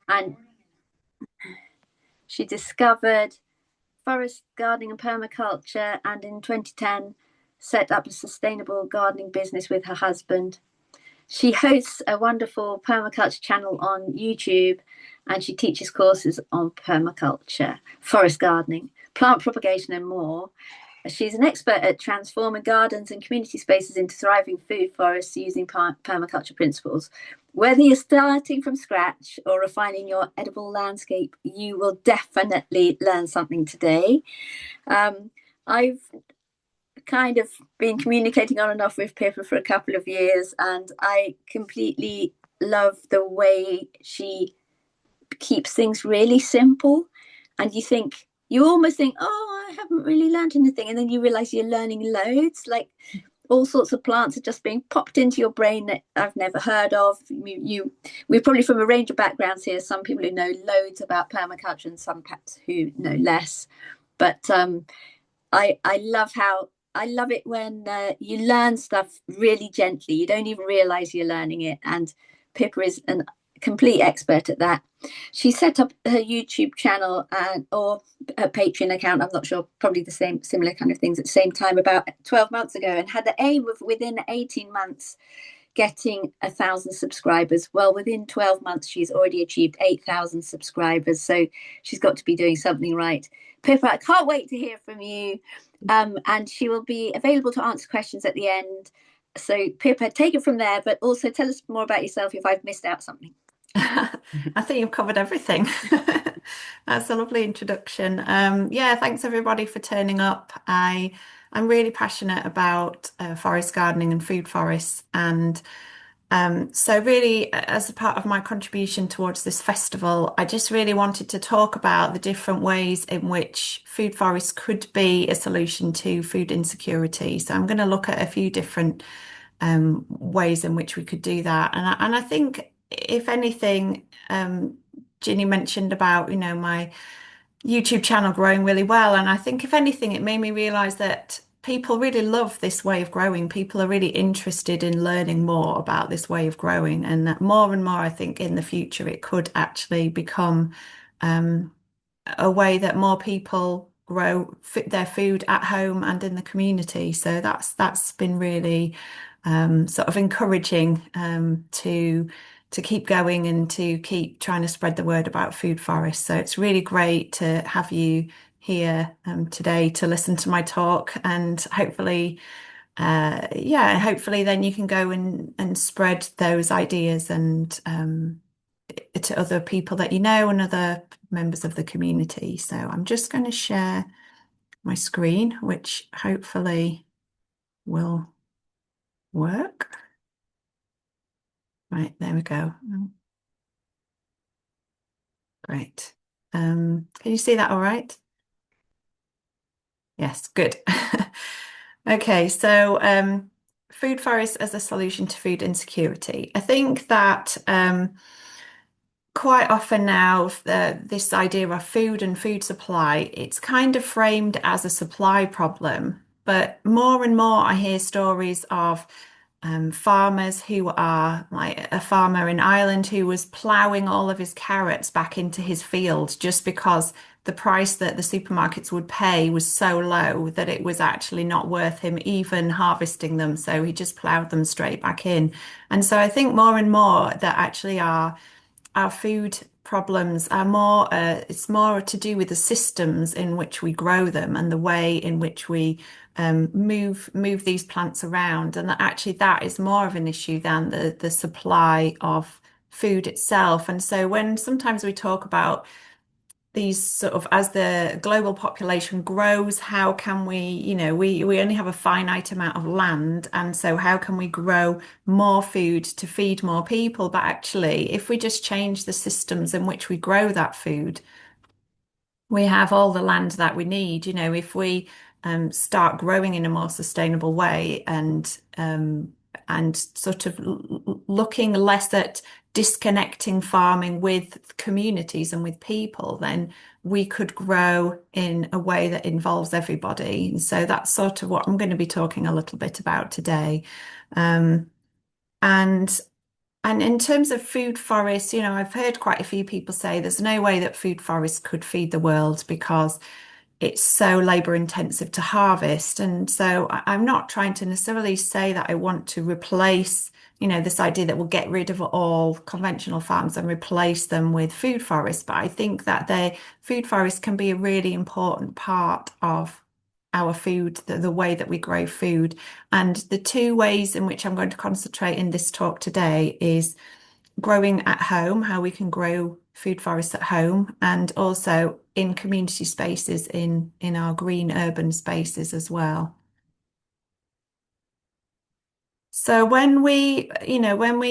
And she discovered forest gardening and permaculture, and in 2010 set up a sustainable gardening business with her husband. She hosts a wonderful permaculture channel on YouTube, and she teaches courses on permaculture, forest gardening, plant propagation, and more. She's an expert at transforming gardens and community spaces into thriving food forests using permaculture principles. Whether you're starting from scratch or refining your edible landscape, you will definitely learn something today. I've kind of been communicating on and off with Pippa for a couple of years, and I completely love the way she keeps things really simple. And you almost think, oh, I haven't really learned anything. And then you realize you're learning loads, like all sorts of plants are just being popped into your brain that I've never heard of. We're probably from a range of backgrounds here. Some people who know loads about permaculture and some perhaps who know less. But I love it when you learn stuff really gently. You don't even realize you're learning it. And Pippa is a complete expert at that. She set up her YouTube channel or her Patreon account. I'm not sure, probably the same, similar kind of things at the same time, about 12 months ago, and had the aim of within 18 months getting 1,000 subscribers. Well, within 12 months, she's already achieved 8,000 subscribers. So she's got to be doing something right. Pippa, I can't wait to hear from you. And she will be available to answer questions at the end. So Pippa, take it from there, but also tell us more about yourself if I've missed out something. I think you've covered everything. That's a lovely introduction. Yeah, thanks everybody for turning up. I'm really passionate about forest gardening and food forests, and so really, as a part of my contribution towards this festival, I just really wanted to talk about the different ways in which food forests could be a solution to food insecurity. So I'm going to look at a few different ways in which we could do that. And I think, if anything, Ginny mentioned about, my YouTube channel growing really well. And I think, if anything, it made me realize that people really love this way of growing. People are really interested in learning more about this way of growing. And that more and more, I think in the future, it could actually become a way that more people grow their food at home and in the community. So that's been really sort of encouraging to keep going and to keep trying to spread the word about food forests. So it's really great to have you here today to listen to my talk, and hopefully, hopefully then you can go and spread those ideas and to other people that you know and other members of the community. So I'm just going to share my screen, which hopefully will work. Right, there we go. Great. Can you see that all right? Yes, good. Okay, so food forests as a solution to food insecurity. I think that quite often now, this idea of food and food supply, it's kind of framed as a supply problem. But more and more, I hear stories of farmers who are, like a farmer in Ireland who was ploughing all of his carrots back into his field just because the price that the supermarkets would pay was so low that it was actually not worth him even harvesting them. So he just ploughed them straight back in. And so I think more and more that actually our food problems are more, it's more to do with the systems in which we grow them and the way in which we move these plants around, and that actually that is more of an issue than the supply of food itself. And so when sometimes we talk about these sort of, as the global population grows, how can we, we only have a finite amount of land, and so how can we grow more food to feed more people? But actually, if we just change the systems in which we grow that food, we have all the land that we need. If we start growing in a more sustainable way, and sort of looking less at disconnecting farming with communities and with people, then we could grow in a way that involves everybody. And so that's sort of what I'm going to be talking a little bit about today. And And in terms of food forests, I've heard quite a few people say there's no way that food forests could feed the world because it's so labor intensive to harvest. And so I'm not trying to necessarily say that I want to replace, this idea that we'll get rid of all conventional farms and replace them with food forests. But I think that food forests can be a really important part of our food, the way that we grow food. And the two ways in which I'm going to concentrate in this talk today is growing at home, how we can grow food forests at home, and also in community spaces in our green urban spaces as well. So when we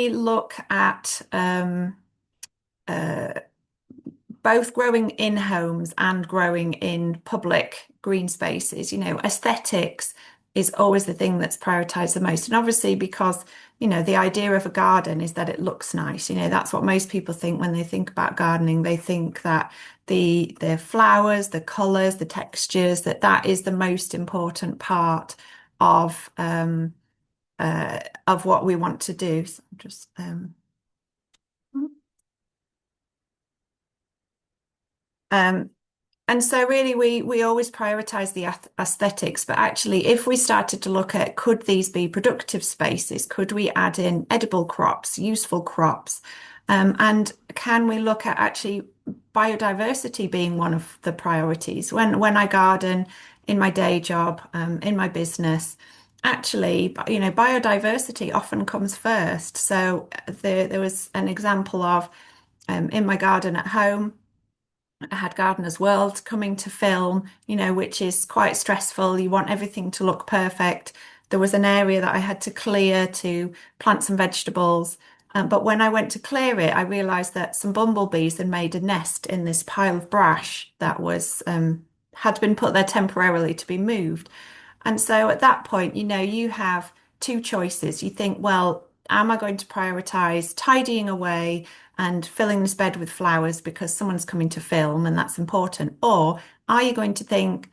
look at uh, both growing in homes and growing in public green spaces, aesthetics is always the thing that's prioritized the most. And obviously, because, the idea of a garden is that it looks nice. That's what most people think when they think about gardening. They think that the flowers, the colors, the textures, that is the most important part of of what we want to do. So I'm just um, And so really we always prioritize the aesthetics, but actually if we started to look at could these be productive spaces? Could we add in edible crops, useful crops? And can we look at actually biodiversity being one of the priorities? When I garden in my day job, in my business, actually, biodiversity often comes first. So there was an example of in my garden at home. I had Gardener's World coming to film, which is quite stressful. You want everything to look perfect. There was an area that I had to clear to plant some vegetables. But when I went to clear it, I realized that some bumblebees had made a nest in this pile of brash that was had been put there temporarily to be moved. And so at that point, you have two choices. You think, well, am I going to prioritize tidying away and filling this bed with flowers because someone's coming to film and that's important? Or are you going to think,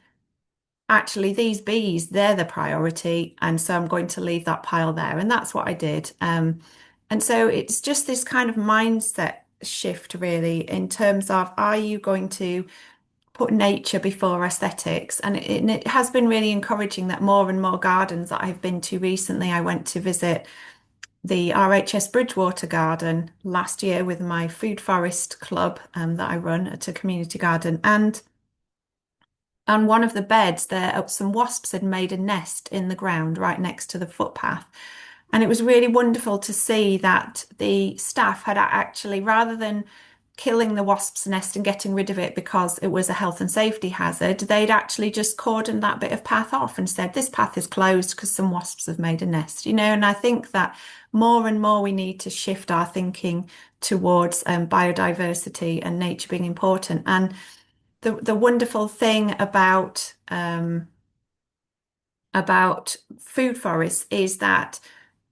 actually, these bees, they're the priority. And so I'm going to leave that pile there. And that's what I did. And so it's just this kind of mindset shift, really, in terms of are you going to put nature before aesthetics. And it has been really encouraging that more and more gardens that I've been to recently, I went to visit the RHS Bridgewater Garden last year with my food forest club that I run at a community garden. And on one of the beds, some wasps had made a nest in the ground right next to the footpath. And it was really wonderful to see that the staff had actually, rather than killing the wasp's nest and getting rid of it because it was a health and safety hazard, they'd actually just cordoned that bit of path off and said, this path is closed because some wasps have made a nest, and I think that more and more we need to shift our thinking towards biodiversity and nature being important. And the wonderful thing about food forests is that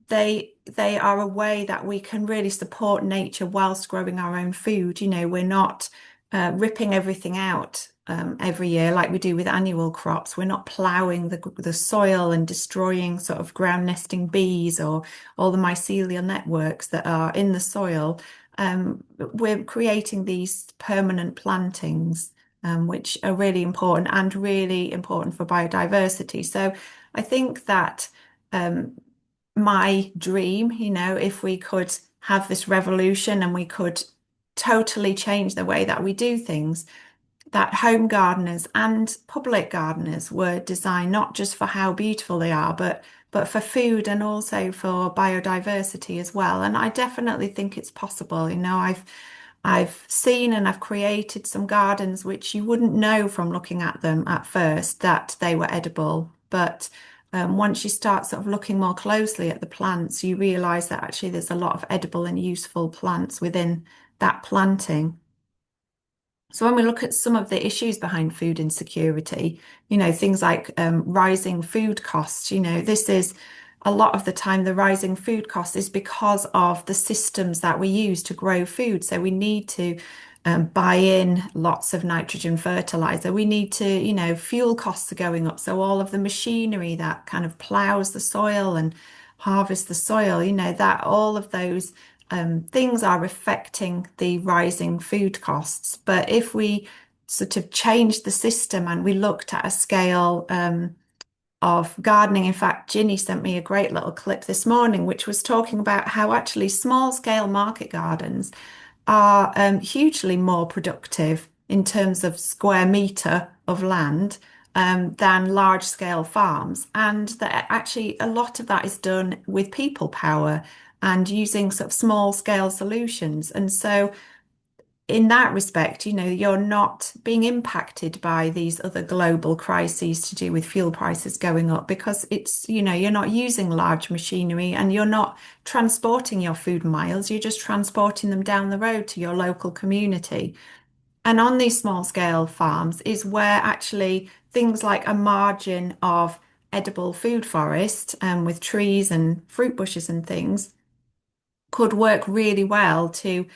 they are a way that we can really support nature whilst growing our own food. We're not ripping everything out every year like we do with annual crops. We're not ploughing the soil and destroying sort of ground nesting bees or all the mycelial networks that are in the soil. We're creating these permanent plantings, which are really important and really important for biodiversity. So I think that my dream, if we could have this revolution and we could totally change the way that we do things, that home gardeners and public gardeners were designed not just for how beautiful they are, but for food and also for biodiversity as well. And I definitely think it's possible. I've seen and I've created some gardens which you wouldn't know from looking at them at first that they were edible. But once you start sort of looking more closely at the plants, you realize that actually there's a lot of edible and useful plants within that planting. So when we look at some of the issues behind food insecurity, things like rising food costs, this is a lot of the time the rising food costs is because of the systems that we use to grow food. So we need to buy in lots of nitrogen fertilizer. We need to, fuel costs are going up. So all of the machinery that kind of plows the soil and harvests the soil, that all of those things are affecting the rising food costs. But if we sort of changed the system and we looked at a scale of gardening. In fact, Ginny sent me a great little clip this morning, which was talking about how actually small scale market gardens are hugely more productive in terms of square metre of land than large scale farms. And that actually a lot of that is done with people power and using sort of small scale solutions. And so in that respect, you're not being impacted by these other global crises to do with fuel prices going up because you're not using large machinery and you're not transporting your food miles, you're just transporting them down the road to your local community. And on these small scale farms is where actually things like a margin of edible food forest with trees and fruit bushes and things could work really well to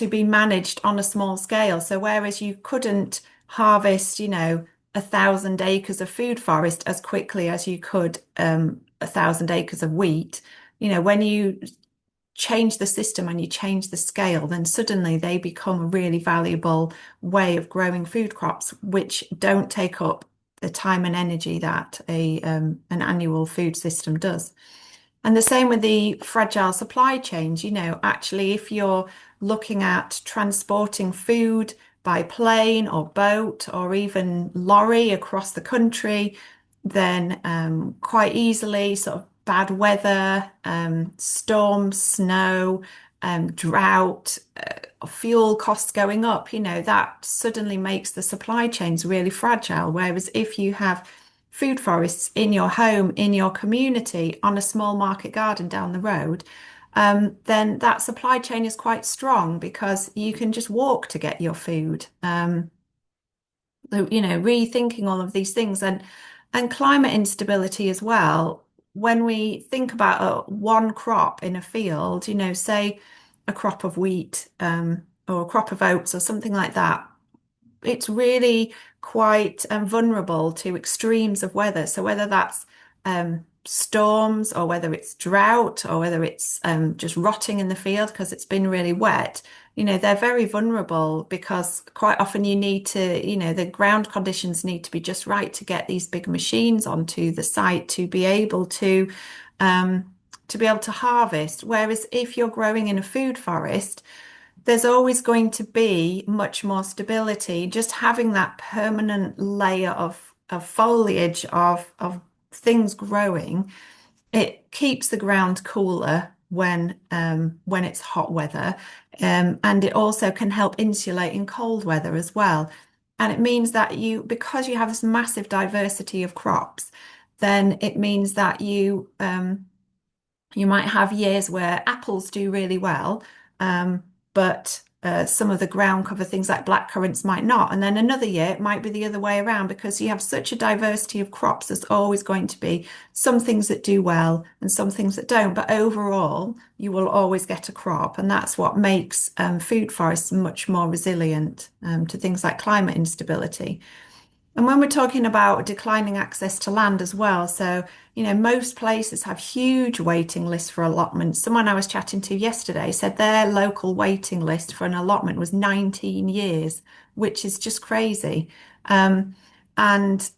be managed on a small scale. So whereas you couldn't harvest, 1,000 acres of food forest as quickly as you could 1,000 acres of wheat, when you change the system and you change the scale, then suddenly they become a really valuable way of growing food crops, which don't take up the time and energy that an annual food system does. And the same with the fragile supply chains. Actually, if you're looking at transporting food by plane or boat or even lorry across the country, then quite easily, sort of bad weather, storms, snow, drought, fuel costs going up, that suddenly makes the supply chains really fragile. Whereas if you have food forests in your home, in your community, on a small market garden down the road, then that supply chain is quite strong because you can just walk to get your food. So, rethinking all of these things and climate instability as well. When we think about one crop in a field, say a crop of wheat, or a crop of oats or something like that, it's really quite vulnerable to extremes of weather. So whether that's storms or whether it's drought or whether it's just rotting in the field because it's been really wet, they're very vulnerable because quite often you need to, the ground conditions need to be just right to get these big machines onto the site um, to be able to harvest. Whereas if you're growing in a food forest, there's always going to be much more stability. Just having that permanent layer of foliage of things growing, it keeps the ground cooler when it's hot weather, and it also can help insulate in cold weather as well. And it means that because you have this massive diversity of crops, then it means that you might have years where apples do really well, but some of the ground cover things like black currants might not. And then another year it might be the other way around because you have such a diversity of crops. There's always going to be some things that do well and some things that don't. But overall, you will always get a crop. And that's what makes food forests much more resilient to things like climate instability. And when we're talking about declining access to land as well, so, most places have huge waiting lists for allotments. Someone I was chatting to yesterday said their local waiting list for an allotment was 19 years, which is just crazy. Um, and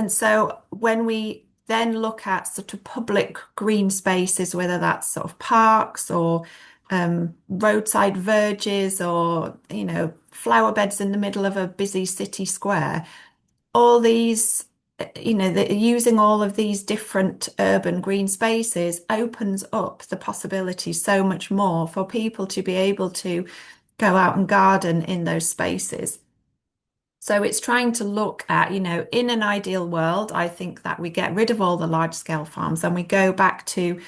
so when we then look at sort of public green spaces, whether that's sort of parks or roadside verges or, flower beds in the middle of a busy city square, all these, using all of these different urban green spaces opens up the possibility so much more for people to be able to go out and garden in those spaces. So it's trying to look at, in an ideal world, I think that we get rid of all the large scale farms and we go back to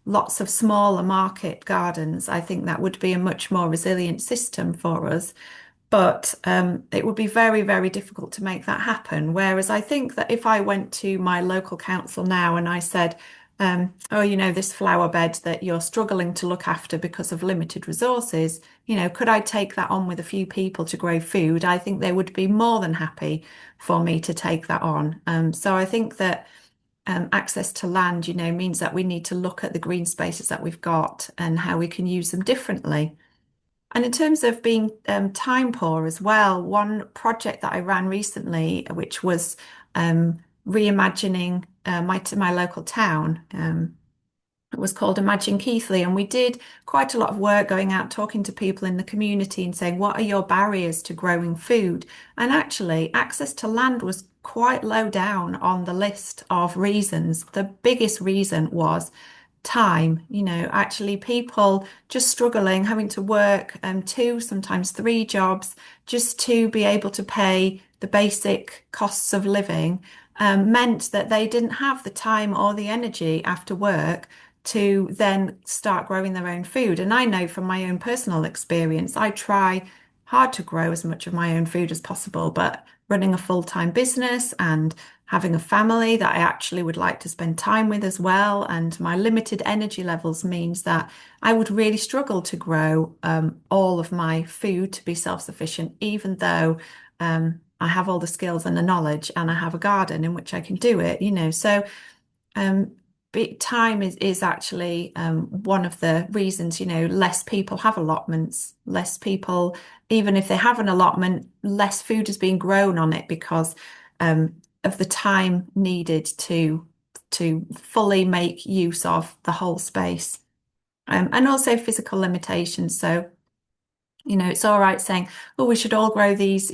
lots of smaller market gardens. I think that would be a much more resilient system for us. But it would be very, very difficult to make that happen. Whereas I think that if I went to my local council now and I said, oh, this flower bed that you're struggling to look after because of limited resources, could I take that on with a few people to grow food? I think they would be more than happy for me to take that on. So I think that access to land, means that we need to look at the green spaces that we've got and how we can use them differently. And in terms of being time poor as well, one project that I ran recently, which was reimagining my local town. It was called Imagine Keithley, and we did quite a lot of work going out talking to people in the community and saying, what are your barriers to growing food? And actually, access to land was quite low down on the list of reasons. The biggest reason was time, actually people just struggling, having to work two, sometimes three jobs just to be able to pay the basic costs of living, meant that they didn't have the time or the energy after work to then start growing their own food. And I know from my own personal experience, I try hard to grow as much of my own food as possible, but running a full-time business and having a family that I actually would like to spend time with as well, and my limited energy levels means that I would really struggle to grow all of my food to be self-sufficient, even though I have all the skills and the knowledge and I have a garden in which I can do it, So um, time is actually one of the reasons, less people have allotments, less people, even if they have an allotment, less food is being grown on it because of the time needed to fully make use of the whole space. And also physical limitations. So it's all right saying, oh, we should all grow these,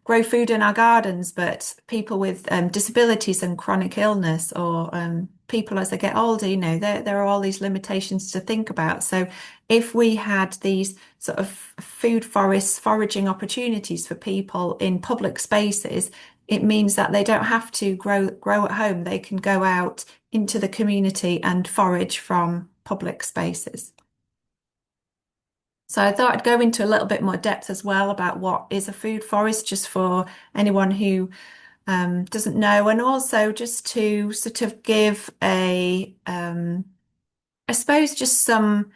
grow food in our gardens, but people with disabilities and chronic illness or people as they get older, there are all these limitations to think about. So if we had these sort of food forests, foraging opportunities for people in public spaces, it means that they don't have to grow at home. They can go out into the community and forage from public spaces. So I thought I'd go into a little bit more depth as well about what is a food forest, just for anyone who doesn't know, and also just to sort of give I suppose, just some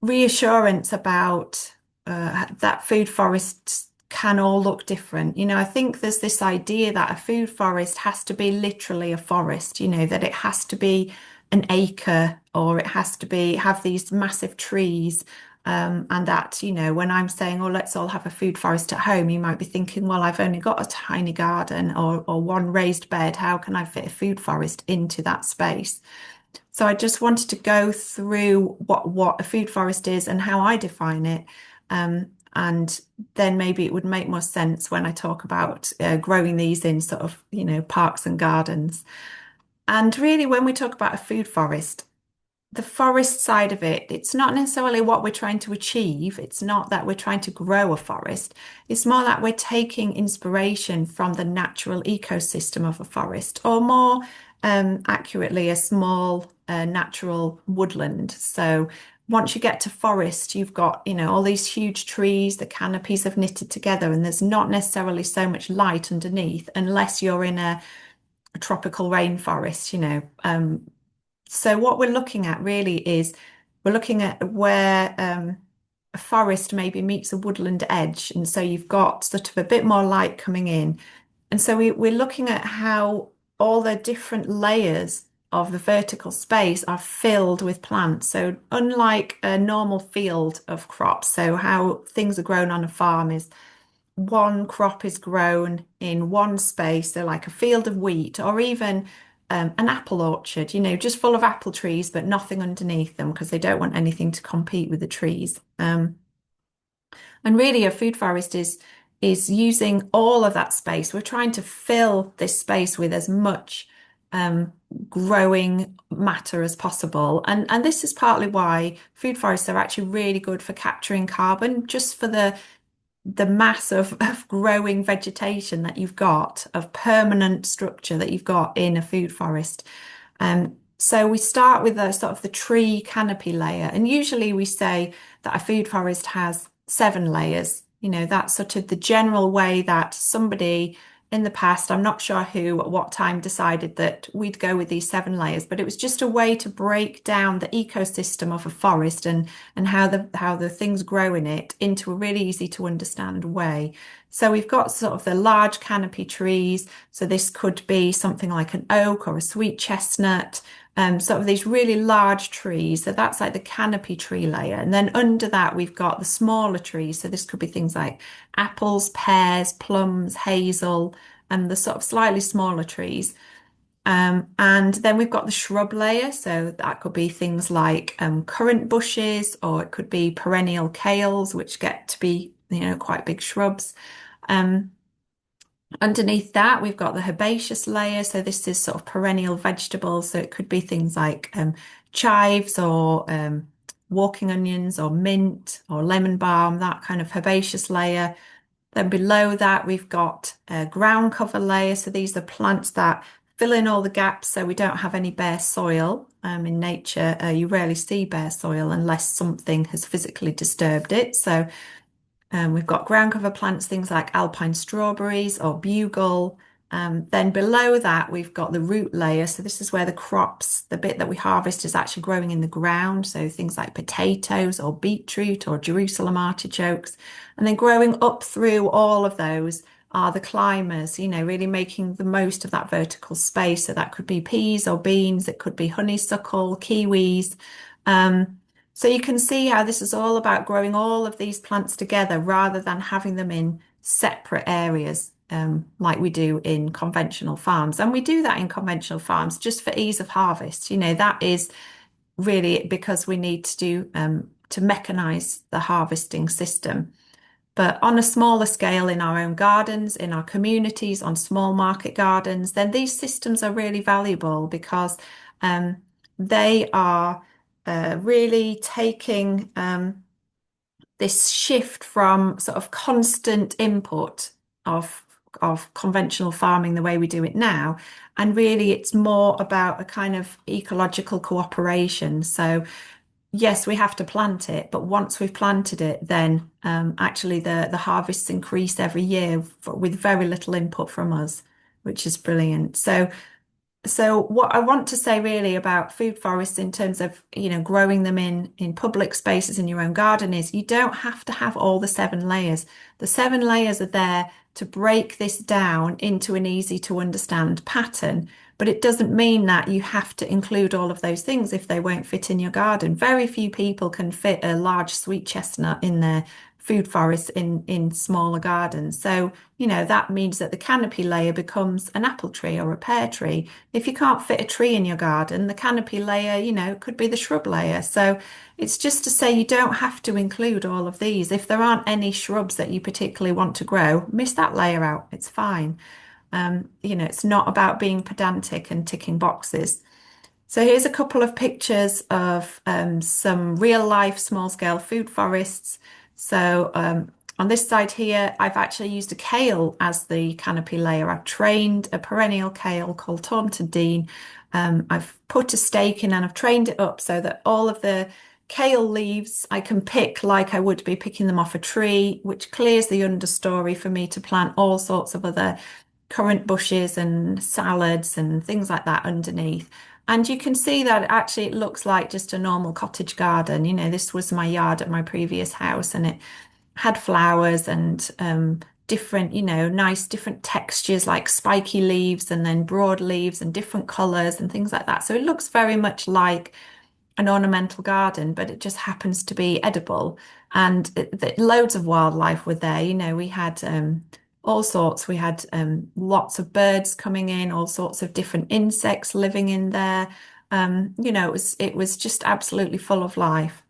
reassurance about that food forests can all look different. I think there's this idea that a food forest has to be literally a forest, that it has to be an acre or it has to have these massive trees. And that, when I'm saying, oh, let's all have a food forest at home, you might be thinking, well, I've only got a tiny garden or one raised bed. How can I fit a food forest into that space? So I just wanted to go through what a food forest is and how I define it. And then maybe it would make more sense when I talk about growing these in sort of, parks and gardens. And really, when we talk about a food forest, the forest side of it, it's not necessarily what we're trying to achieve. It's not that we're trying to grow a forest. It's more that we're taking inspiration from the natural ecosystem of a forest, or more accurately, a small natural woodland. So once you get to forest, you've got, all these huge trees, the canopies have knitted together, and there's not necessarily so much light underneath unless you're in a tropical rainforest, So what we're looking at really is we're looking at where a forest maybe meets a woodland edge. And so you've got sort of a bit more light coming in. And so we're looking at how all the different layers of the vertical space are filled with plants. So unlike a normal field of crops, so how things are grown on a farm is one crop is grown in one space, so like a field of wheat or even an apple orchard, just full of apple trees, but nothing underneath them because they don't want anything to compete with the trees. And really, a food forest is using all of that space. We're trying to fill this space with as much growing matter as possible. And this is partly why food forests are actually really good for capturing carbon, just for the mass of growing vegetation that you've got, of permanent structure that you've got in a food forest. So we start with the sort of the tree canopy layer, and usually we say that a food forest has 7 layers. That's sort of the general way that somebody in the past. I'm not sure who at what time decided that we'd go with these 7 layers, but it was just a way to break down the ecosystem of a forest and how the things grow in it into a really easy to understand way. So we've got sort of the large canopy trees. So this could be something like an oak or a sweet chestnut, sort of these really large trees. So that's like the canopy tree layer. And then under that, we've got the smaller trees. So this could be things like apples, pears, plums, hazel, and the sort of slightly smaller trees. And then we've got the shrub layer. So that could be things like currant bushes, or it could be perennial kales, which get to be, quite big shrubs. Um, Underneath that, we've got the herbaceous layer. So this is sort of perennial vegetables. So it could be things like chives or walking onions or mint or lemon balm, that kind of herbaceous layer. Then below that, we've got a ground cover layer. So these are plants that fill in all the gaps so we don't have any bare soil. In nature, you rarely see bare soil unless something has physically disturbed it. So we've got ground cover plants, things like alpine strawberries or bugle. Then below that, we've got the root layer. So this is where the crops, the bit that we harvest is actually growing in the ground. So things like potatoes or beetroot or Jerusalem artichokes. And then growing up through all of those are the climbers, really making the most of that vertical space. So that could be peas or beans, it could be honeysuckle, kiwis. Um, so you can see how this is all about growing all of these plants together rather than having them in separate areas, like we do in conventional farms. And we do that in conventional farms just for ease of harvest. That is really because we need to do to mechanize the harvesting system. But on a smaller scale in our own gardens, in our communities, on small market gardens, then these systems are really valuable because um, they are really taking this shift from sort of constant input of conventional farming the way we do it now. And really, it's more about a kind of ecological cooperation. So yes, we have to plant it, but once we've planted it, then actually the harvests increase every year with very little input from us, which is brilliant. So what I want to say really about food forests in terms of, growing them in public spaces in your own garden is you don't have to have all the 7 layers. The 7 layers are there to break this down into an easy to understand pattern, but it doesn't mean that you have to include all of those things if they won't fit in your garden. Very few people can fit a large sweet chestnut in their food forests in smaller gardens. So, that means that the canopy layer becomes an apple tree or a pear tree. If you can't fit a tree in your garden, the canopy layer, could be the shrub layer. So it's just to say you don't have to include all of these. If there aren't any shrubs that you particularly want to grow, miss that layer out. It's fine. It's not about being pedantic and ticking boxes. So here's a couple of pictures of some real life small scale food forests. So on this side here, I've actually used a kale as the canopy layer. I've trained a perennial kale called Taunton Dean. I've put a stake in and I've trained it up so that all of the kale leaves I can pick like I would be picking them off a tree, which clears the understory for me to plant all sorts of other currant bushes and salads and things like that underneath. And you can see that actually it looks like just a normal cottage garden. This was my yard at my previous house and it had flowers and different, nice different textures like spiky leaves and then broad leaves and different colours and things like that. So it looks very much like an ornamental garden, but it just happens to be edible. And loads of wildlife were there. We had all sorts. We had lots of birds coming in, all sorts of different insects living in there. It was just absolutely full of life.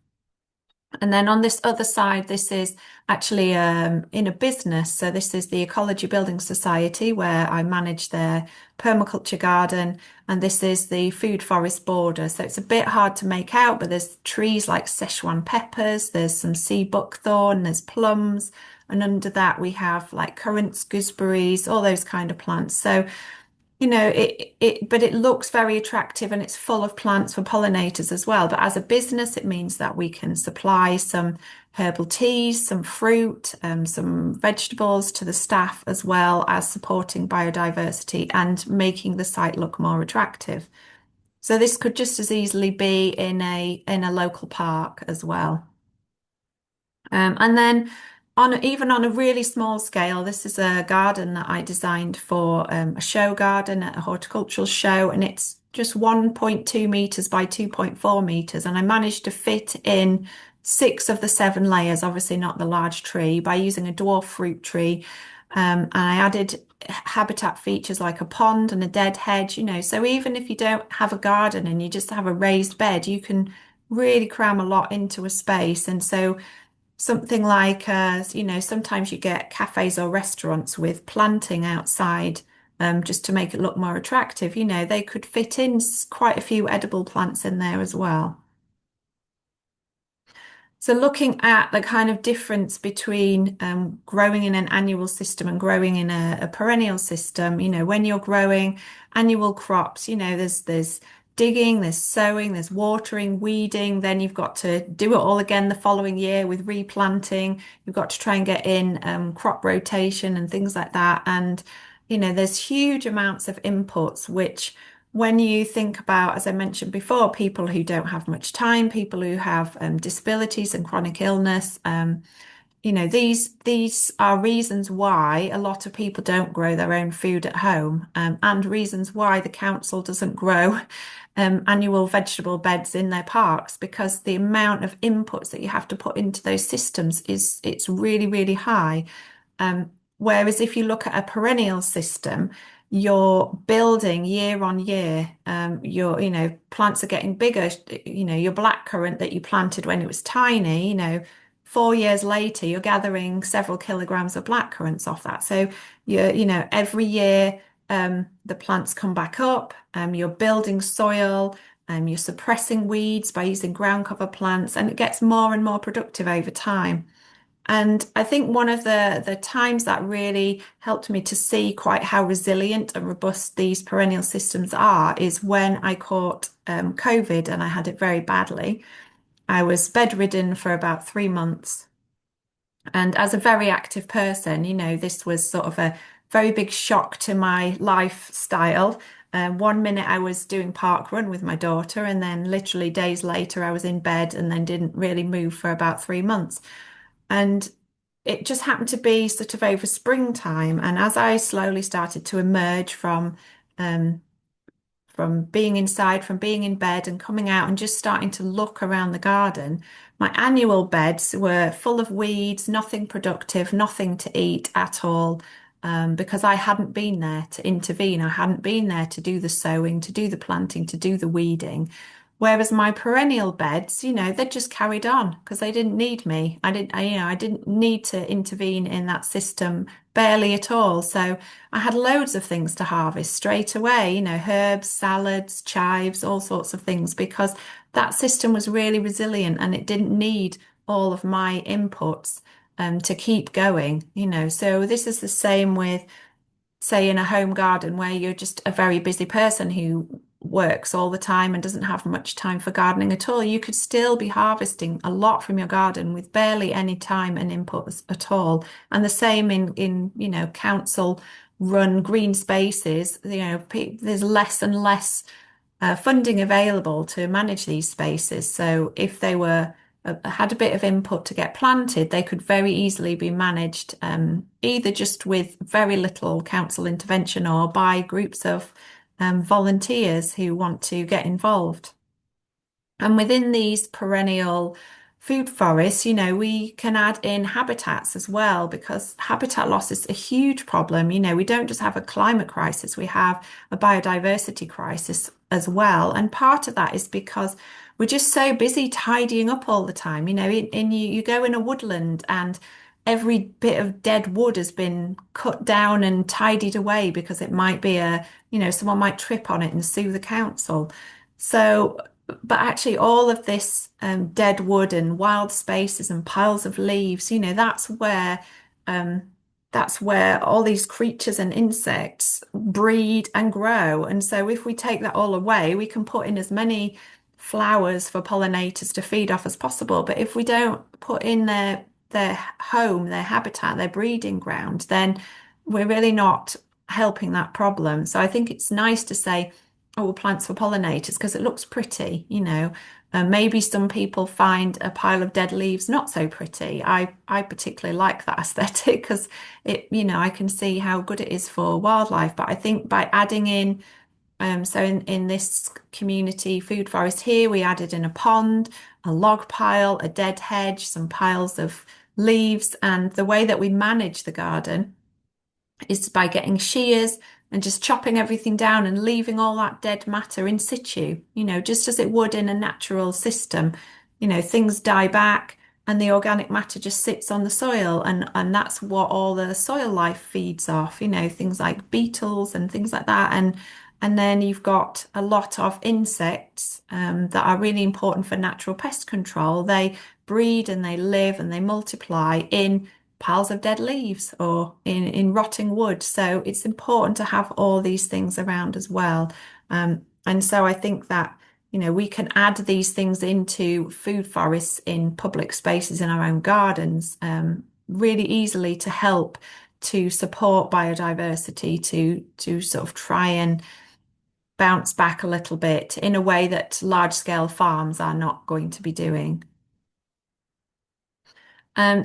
And then on this other side, this is actually in a business. So this is the Ecology Building Society where I manage their permaculture garden. And this is the food forest border. So it's a bit hard to make out, but there's trees like Szechuan peppers, there's some sea buckthorn, there's plums. And under that we have like currants, gooseberries, all those kind of plants. So but it looks very attractive and it's full of plants for pollinators as well. But as a business, it means that we can supply some herbal teas, some fruit, some vegetables to the staff, as well as supporting biodiversity and making the site look more attractive. So this could just as easily be in a local park as well. And then even on a really small scale, this is a garden that I designed for a show garden at a horticultural show, and it's just 1.2 meters by 2.4 meters. And I managed to fit in 6 of the 7 layers, obviously not the large tree, by using a dwarf fruit tree. And I added habitat features like a pond and a dead hedge, so even if you don't have a garden and you just have a raised bed, you can really cram a lot into a space. And so something like, sometimes you get cafes or restaurants with planting outside, just to make it look more attractive. They could fit in quite a few edible plants in there as well. So looking at the kind of difference between growing in an annual system and growing in a perennial system, when you're growing annual crops, there's digging, there's sowing, there's watering, weeding, then you've got to do it all again the following year with replanting. You've got to try and get in crop rotation and things like that. And, there's huge amounts of inputs, which when you think about, as I mentioned before, people who don't have much time, people who have disabilities and chronic illness, these are reasons why a lot of people don't grow their own food at home, and reasons why the council doesn't grow annual vegetable beds in their parks, because the amount of inputs that you have to put into those systems it's really, really high. Whereas if you look at a perennial system, you're building year on year. Plants are getting bigger. Your blackcurrant that you planted when it was tiny, 4 years later, you're gathering several kilograms of blackcurrants off that. So every year, the plants come back up. You're building soil. You're suppressing weeds by using ground cover plants, and it gets more and more productive over time. And I think one of the times that really helped me to see quite how resilient and robust these perennial systems are is when I caught COVID, and I had it very badly. I was bedridden for about 3 months. And as a very active person, this was sort of a very big shock to my lifestyle. One minute I was doing park run with my daughter, and then literally days later I was in bed and then didn't really move for about 3 months. And it just happened to be sort of over springtime. And as I slowly started to emerge um, from being inside, from being in bed and coming out and just starting to look around the garden, my annual beds were full of weeds, nothing productive, nothing to eat at all, because I hadn't been there to intervene. I hadn't been there to do the sowing, to do the planting, to do the weeding. Whereas my perennial beds, they just carried on because they didn't need me. I didn't need to intervene in that system barely at all. So I had loads of things to harvest straight away, herbs, salads, chives, all sorts of things, because that system was really resilient and it didn't need all of my inputs to keep going, So this is the same with, say, in a home garden where you're just a very busy person who works all the time and doesn't have much time for gardening at all. You could still be harvesting a lot from your garden with barely any time and inputs at all. And the same in council run green spaces. There's less and less funding available to manage these spaces. So if they were had a bit of input to get planted, they could very easily be managed, either just with very little council intervention or by groups of volunteers who want to get involved. And within these perennial food forests, we can add in habitats as well, because habitat loss is a huge problem. We don't just have a climate crisis, we have a biodiversity crisis as well. And part of that is because we're just so busy tidying up all the time. You go in a woodland and every bit of dead wood has been cut down and tidied away because it might be someone might trip on it and sue the council. So but actually, all of this dead wood and wild spaces and piles of leaves, that's where that's where all these creatures and insects breed and grow. And so if we take that all away, we can put in as many flowers for pollinators to feed off as possible. But if we don't put in their home, their habitat, their breeding ground, then we're really not helping that problem. So I think it's nice to say, oh, well, plants for pollinators because it looks pretty, you know. Maybe some people find a pile of dead leaves not so pretty. I particularly like that aesthetic because it, you know, I can see how good it is for wildlife. But I think by adding in, so in this community food forest here, we added in a pond, a log pile, a dead hedge, some piles of leaves, and the way that we manage the garden is by getting shears and just chopping everything down and leaving all that dead matter in situ, you know, just as it would in a natural system. You know, things die back and the organic matter just sits on the soil and that's what all the soil life feeds off, you know, things like beetles and things like that. And then you've got a lot of insects that are really important for natural pest control. They breed and they live and they multiply in piles of dead leaves or in rotting wood. So it's important to have all these things around as well. And so I think that, you know, we can add these things into food forests in public spaces in our own gardens really easily to help to support biodiversity, to sort of try and bounce back a little bit in a way that large scale farms are not going to be doing.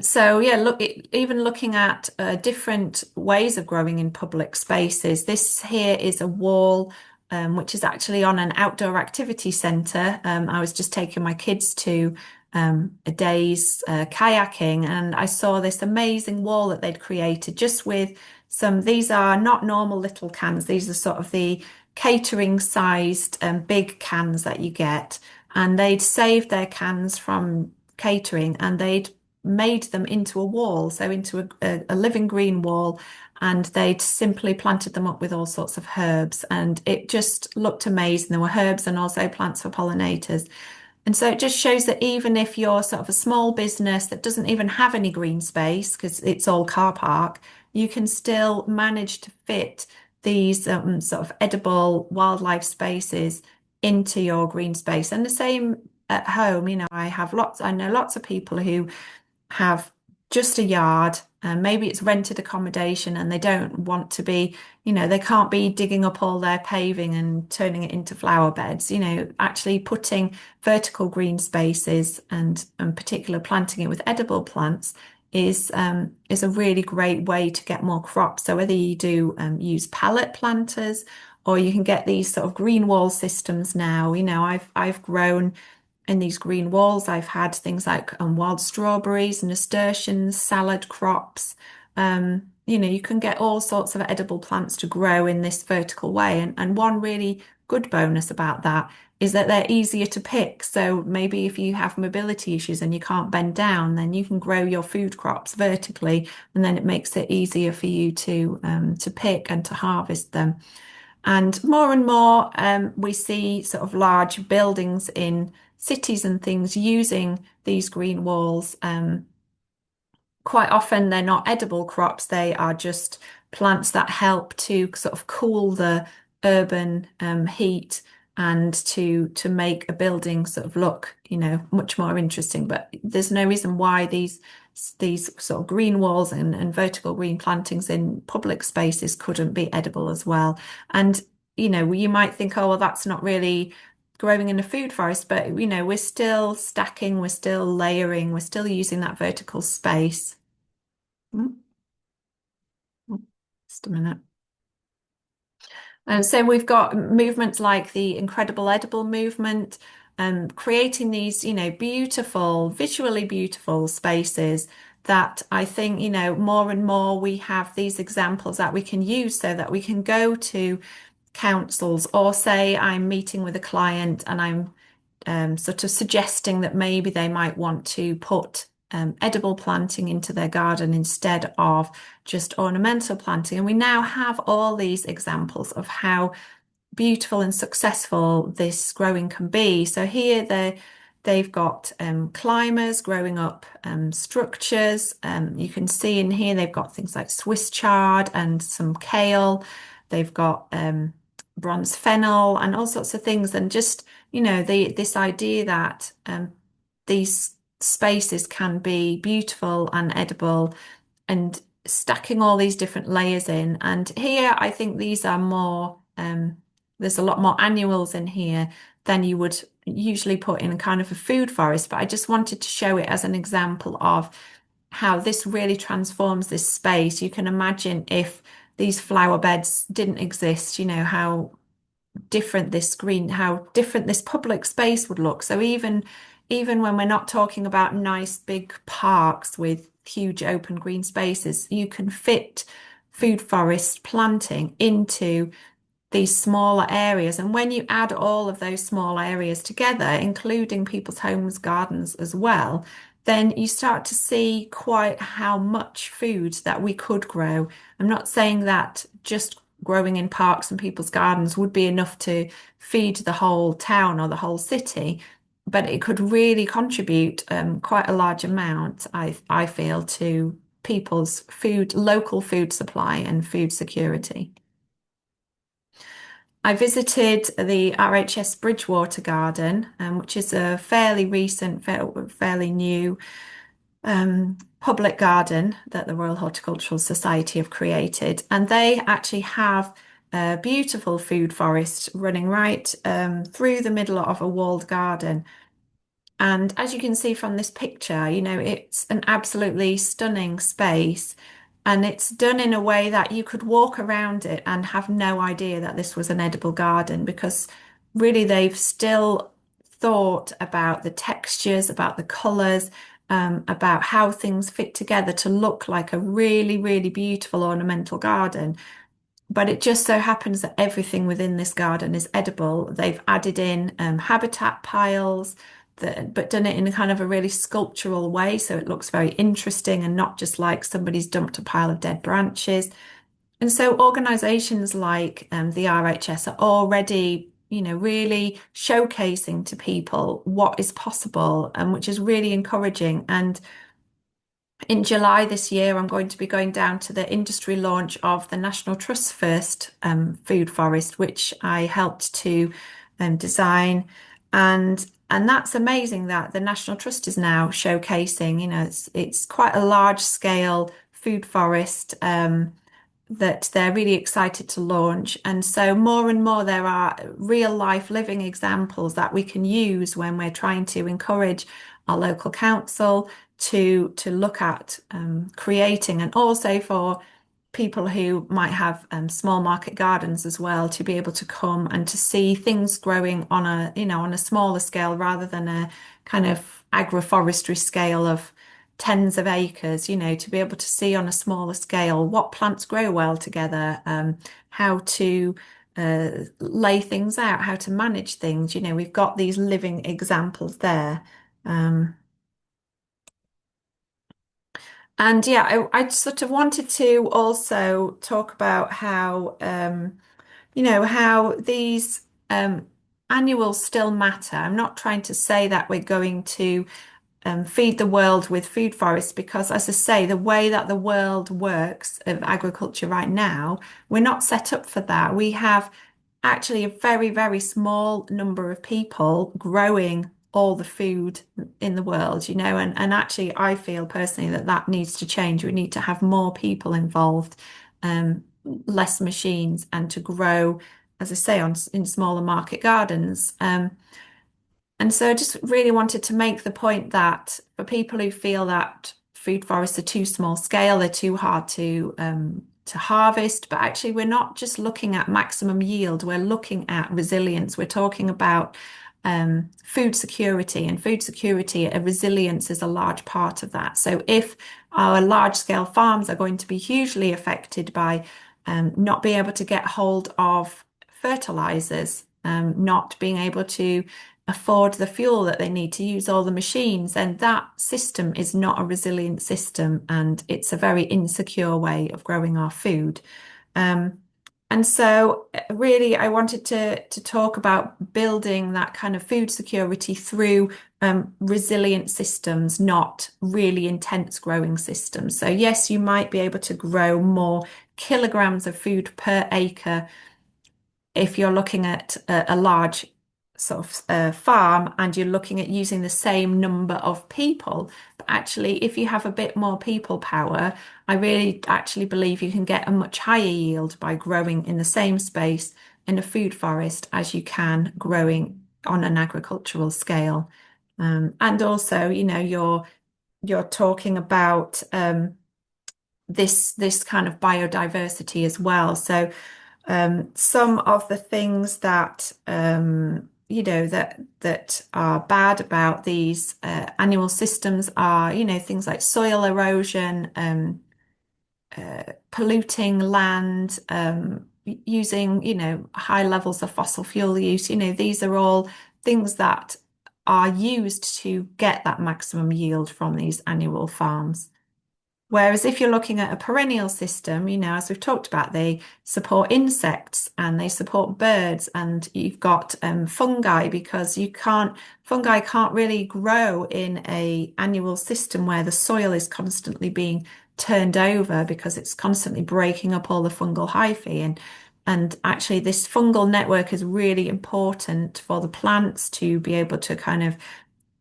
So yeah, even looking at different ways of growing in public spaces. This here is a wall, which is actually on an outdoor activity centre. I was just taking my kids to a day's kayaking, and I saw this amazing wall that they'd created just with some. These are not normal little cans. These are sort of the catering sized big cans that you get, and they'd saved their cans from catering and they'd made them into a wall, so into a living green wall, and they'd simply planted them up with all sorts of herbs, and it just looked amazing. There were herbs and also plants for pollinators. And so it just shows that even if you're sort of a small business that doesn't even have any green space because it's all car park, you can still manage to fit these sort of edible wildlife spaces into your green space. And the same at home, you know, I know lots of people who have just a yard and maybe it's rented accommodation and they don't want to be, you know, they can't be digging up all their paving and turning it into flower beds, you know, actually putting vertical green spaces and particular planting it with edible plants is a really great way to get more crops. So whether you do use pallet planters or you can get these sort of green wall systems now, you know, I've grown in these green walls. I've had things like wild strawberries, nasturtiums, salad crops. You know, you can get all sorts of edible plants to grow in this vertical way. And one really good bonus about that is that they're easier to pick. So maybe if you have mobility issues and you can't bend down, then you can grow your food crops vertically, and then it makes it easier for you to pick and to harvest them. And more, we see sort of large buildings in cities and things using these green walls. Quite often they're not edible crops, they are just plants that help to sort of cool the urban heat and to make a building sort of look, you know, much more interesting. But there's no reason why these sort of green walls and vertical green plantings in public spaces couldn't be edible as well. And you know, you might think, oh, well, that's not really growing in a food forest, but you know, we're still stacking, we're still layering, we're still using that vertical space. Mm, mm, Just a minute. And so we've got movements like the Incredible Edible movement, creating these, you know, beautiful, visually beautiful spaces that I think, you know, more and more we have these examples that we can use so that we can go to councils or say I'm meeting with a client and I'm sort of suggesting that maybe they might want to put edible planting into their garden instead of just ornamental planting. And we now have all these examples of how beautiful and successful this growing can be. So here They've got climbers growing up structures. You can see in here they've got things like Swiss chard and some kale. They've got bronze fennel and all sorts of things. And just, this idea that these spaces can be beautiful and edible and stacking all these different layers in. And here, I think these are more, there's a lot more annuals in here than you would usually put in kind of a food forest. But I just wanted to show it as an example of how this really transforms this space. You can imagine if these flower beds didn't exist, how different this public space would look. So even when we're not talking about nice big parks with huge open green spaces, you can fit food forest planting into these smaller areas. And when you add all of those small areas together, including people's homes, gardens as well, then you start to see quite how much food that we could grow. I'm not saying that just growing in parks and people's gardens would be enough to feed the whole town or the whole city, but it could really contribute quite a large amount, I feel, to people's local food supply and food security. I visited the RHS Bridgewater Garden, which is a fairly recent, fairly new public garden that the Royal Horticultural Society have created. And they actually have a beautiful food forest running right through the middle of a walled garden. And as you can see from this picture, it's an absolutely stunning space. And it's done in a way that you could walk around it and have no idea that this was an edible garden, because really they've still thought about the textures, about the colours, about how things fit together to look like a really, really beautiful ornamental garden. But it just so happens that everything within this garden is edible. They've added in habitat piles, but done it in a kind of a really sculptural way. So it looks very interesting and not just like somebody's dumped a pile of dead branches. And so organisations like the RHS are already, really showcasing to people what is possible, and which is really encouraging. And in July this year, I'm going to be going down to the industry launch of the National Trust's first food forest, which I helped to design. And that's amazing that the National Trust is now showcasing, it's quite a large scale food forest that they're really excited to launch. And so more and more there are real life living examples that we can use when we're trying to encourage our local council to look at creating, and also for people who might have small market gardens as well, to be able to come and to see things growing on a smaller scale rather than a kind of agroforestry scale of tens of acres, to be able to see on a smaller scale what plants grow well together, how to lay things out, how to manage things. We've got these living examples there. And yeah, I sort of wanted to also talk about how, how these annuals still matter. I'm not trying to say that we're going to feed the world with food forests, because, as I say, the way that the world works of agriculture right now, we're not set up for that. We have actually a very, very small number of people growing all the food in the world, and actually I feel personally that that needs to change. We need to have more people involved, less machines, and to grow, as I say, in smaller market gardens. And so I just really wanted to make the point that for people who feel that food forests are too small scale, they're too hard to harvest, but actually we're not just looking at maximum yield, we're looking at resilience. We're talking about food security, and food security, resilience is a large part of that. So if our large scale farms are going to be hugely affected by not being able to get hold of fertilizers, not being able to afford the fuel that they need to use all the machines, then that system is not a resilient system, and it's a very insecure way of growing our food. And so, really, I wanted to talk about building that kind of food security through resilient systems, not really intense growing systems. So, yes, you might be able to grow more kilograms of food per acre if you're looking at a large sort of farm and you're looking at using the same number of people. But actually, if you have a bit more people power, I really actually believe you can get a much higher yield by growing in the same space in a food forest as you can growing on an agricultural scale. And also, you're talking about this kind of biodiversity as well. So some of the things that that are bad about these annual systems are, things like soil erosion, polluting land, using, high levels of fossil fuel use. These are all things that are used to get that maximum yield from these annual farms. Whereas if you're looking at a perennial system, as we've talked about, they support insects and they support birds, and you've got fungi can't really grow in a annual system where the soil is constantly being turned over because it's constantly breaking up all the fungal hyphae. And actually this fungal network is really important for the plants to be able to kind of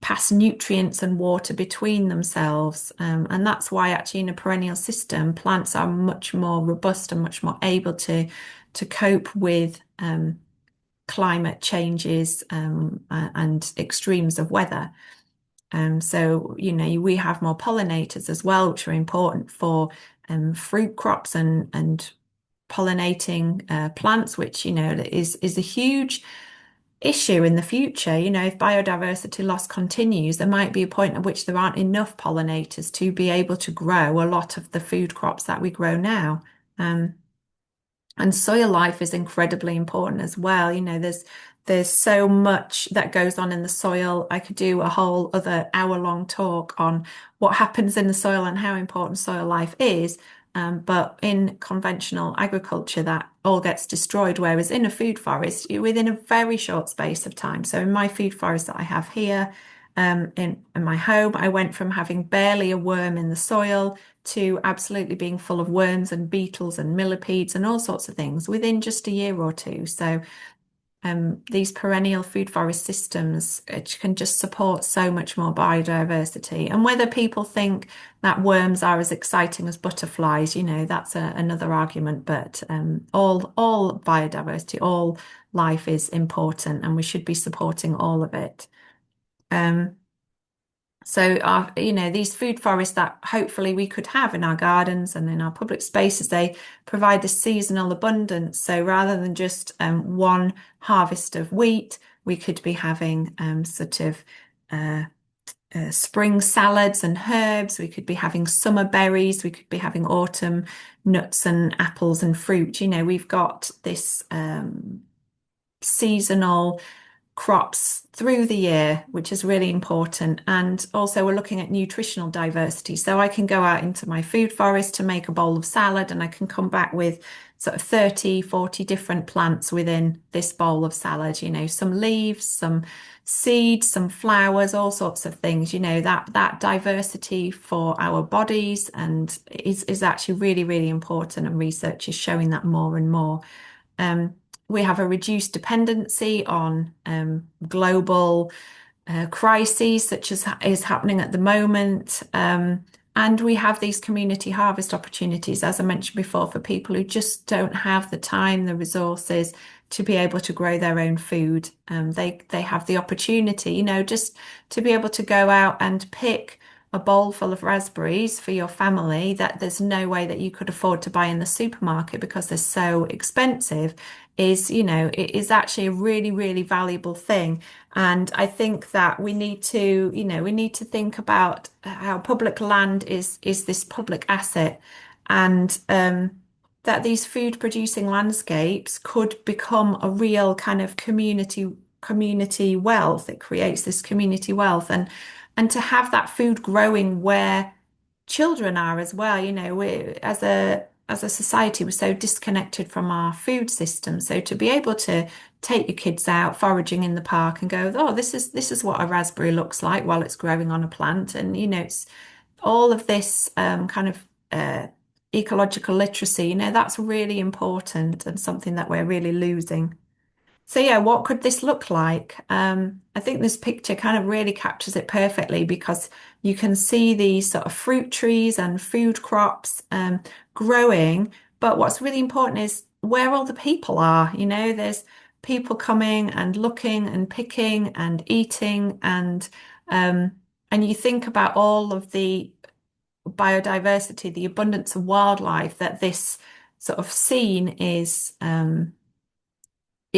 pass nutrients and water between themselves. And that's why actually in a perennial system, plants are much more robust and much more able to cope with climate changes and extremes of weather. So, we have more pollinators as well, which are important for fruit crops and pollinating plants, which, is a huge issue in the future. If biodiversity loss continues, there might be a point at which there aren't enough pollinators to be able to grow a lot of the food crops that we grow now. Um, and soil life is incredibly important as well. There's so much that goes on in the soil. I could do a whole other hour-long talk on what happens in the soil and how important soil life is. But in conventional agriculture, that all gets destroyed. Whereas in a food forest, within a very short space of time. So in my food forest that I have here, in my home, I went from having barely a worm in the soil to absolutely being full of worms and beetles and millipedes and all sorts of things within just a year or two. So these perennial food forest systems can just support so much more biodiversity. And whether people think that worms are as exciting as butterflies, that's another argument. But all biodiversity, all life is important, and we should be supporting all of it. Um, so these food forests that hopefully we could have in our gardens and in our public spaces, they provide this seasonal abundance. So rather than just one harvest of wheat, we could be having sort of uh, spring salads and herbs. We could be having summer berries. We could be having autumn nuts and apples and fruit. We've got this seasonal crops through the year, which is really important. And also we're looking at nutritional diversity. So I can go out into my food forest to make a bowl of salad and I can come back with sort of 30, 40 different plants within this bowl of salad, some leaves, some seeds, some flowers, all sorts of things, that diversity for our bodies and is actually really, really important. And research is showing that more and more. We have a reduced dependency on global crises, such as is happening at the moment. And we have these community harvest opportunities, as I mentioned before, for people who just don't have the time, the resources to be able to grow their own food. They have the opportunity, just to be able to go out and pick a bowl full of raspberries for your family that there's no way that you could afford to buy in the supermarket because they're so expensive it is actually a really, really valuable thing. And I think that we need to think about how public land is this public asset and that these food producing landscapes could become a real kind of community wealth. It creates this community wealth and to have that food growing where children are as well. We, as as a society, we're so disconnected from our food system. So to be able to take your kids out foraging in the park and go, oh, this is what a raspberry looks like while it's growing on a plant, and it's all of this kind of ecological literacy. That's really important and something that we're really losing. So yeah, what could this look like? I think this picture kind of really captures it perfectly because you can see these sort of fruit trees and food crops growing. But what's really important is where all the people are. There's people coming and looking and picking and eating um, and you think about all of the biodiversity, the abundance of wildlife that this sort of scene is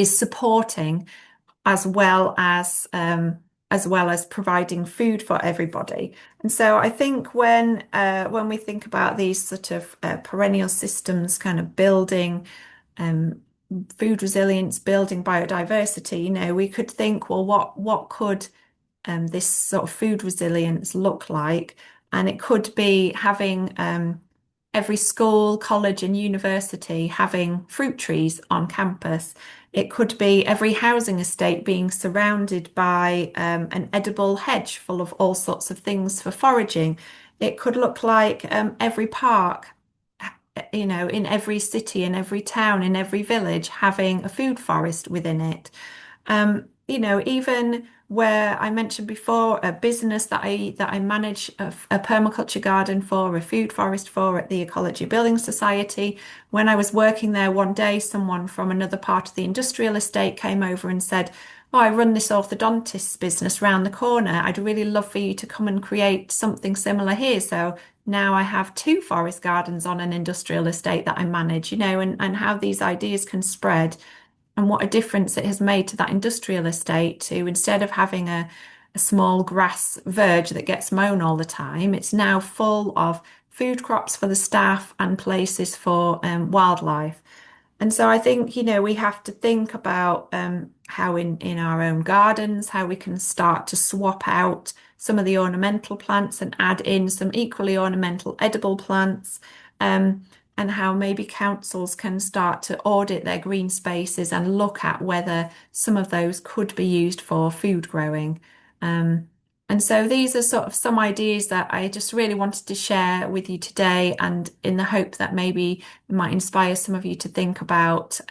supporting as well as providing food for everybody. And so I think when we think about these sort of perennial systems kind of building um, food resilience, building biodiversity, we could think, well, what could this sort of food resilience look like? And it could be having every school, college, and university having fruit trees on campus. It could be every housing estate being surrounded by an edible hedge full of all sorts of things for foraging. It could look like every park, in every city, in every town, in every village, having a food forest within it. Even where I mentioned before, a business that I manage a permaculture garden for, a food forest for at the Ecology Building Society. When I was working there one day, someone from another part of the industrial estate came over and said, "Oh, I run this orthodontist's business round the corner. I'd really love for you to come and create something similar here." So now I have two forest gardens on an industrial estate that I manage, and how these ideas can spread and what a difference it has made to that industrial estate to instead of having a small grass verge that gets mown all the time, it's now full of food crops for the staff and places for wildlife. And so I think, we have to think about how in our own gardens, how we can start to swap out some of the ornamental plants and add in some equally ornamental edible plants. Um, and how maybe councils can start to audit their green spaces and look at whether some of those could be used for food growing. Um, and so these are sort of some ideas that I just really wanted to share with you today, and in the hope that maybe it might inspire some of you to think about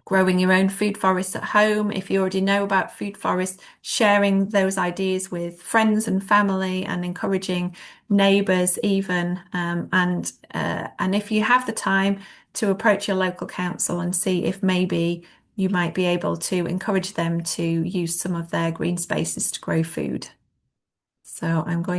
growing your own food forests at home. If you already know about food forests, sharing those ideas with friends and family and encouraging neighbours even. And if you have the time to approach your local council and see if maybe you might be able to encourage them to use some of their green spaces to grow food. So I'm going